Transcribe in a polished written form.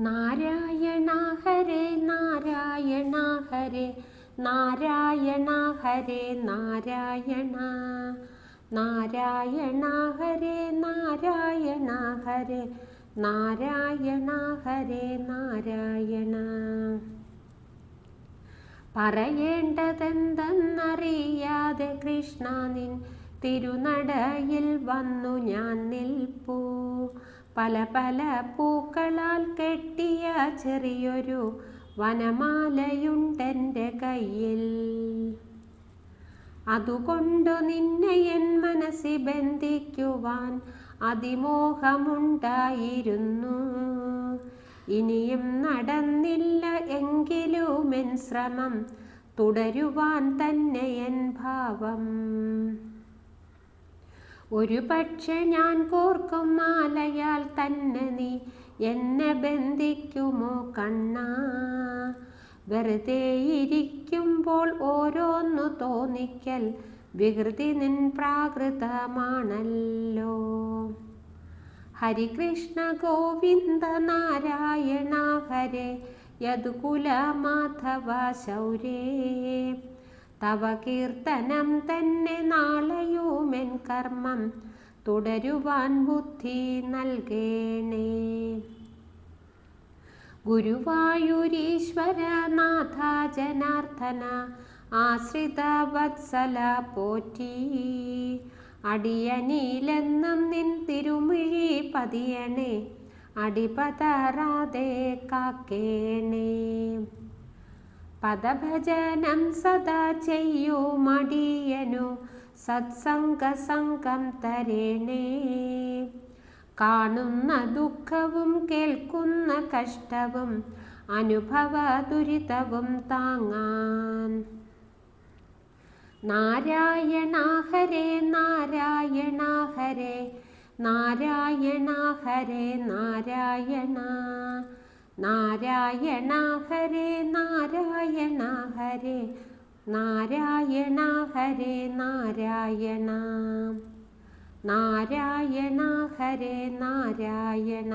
നാരായണ ഹരേ നാരായണ ഹരേ നാരായണ ഹരേ നാരായണ നാരായണ ഹരേ നാരായണ ഹരേ നാരായണ ഹരേ നാരായണ. പറയേണ്ടതെന്തെന്നറിയാതെ കൃഷ്ണ നിൻ തിരുനടയിൽ വന്നു ഞാൻ നിൽപ്പൂ. പല പല പൂക്കളാൽ കെട്ടിയ ചെറിയൊരു വനമാലയുണ്ടെൻ്റെ കയ്യിൽ. അതുകൊണ്ടു നിന്നെ എൻ മനസ്സിൽ ബന്ധിക്കുവാൻ അതിമോഹമുണ്ടായിരുന്നു. ഇനിയും നടന്നില്ല എങ്കിലും എൻ ശ്രമം തുടരുവാൻ തന്നെ എൻ ഭാവം. ഒരു പക്ഷെ ഞാൻ കോർക്കും മാലയാൽ തന്നെ നീ എന്നെ ബന്ധിക്കുമോ കണ്ണാ. വെറുതെ ഇരിക്കുമ്പോൾ ഓരോന്നു തോന്നിക്കൽ വികൃതി നിൻ പ്രാകൃതമാണല്ലോ. ഹരികൃഷ്ണ ഗോവിന്ദ നാരായണ ഹരേ യദുകുല മാധവ ശൗരേ. തവ കീർത്തനം തന്നെ നാളെയുമെൻ കർമ്മം തുടരുവാൻ ബുദ്ധി നൽകേണേ. ഗുരുവായൂരീശ്വര നാഥ ജനാർദ്ദന ആശ്രിത വത്സല പോറ്റി. അടിയനിലെന്നും നിൻ തിരുമിഴി പതിയണേ, അടിപതറാതെ കാക്കേണേ. പദഭജനം സദാ ചെയ്യുമടിയനു സത്സംഗം തരേണേ. കാണുന്ന ദുഃഖവും കേൾക്കുന്ന കഷ്ടവും അനുഭവ ദുരിതവും താങ്ങാൻ. നാരായണ ഹരേ നാരായണ ഹരേ നാരായണ ഹരേ നാരായണ നാരായണ ഹരേ നാരായണ ഹരേ നാരായണ ഹരേ നാരായണ നാരായണ ഹരേ നാരായണ.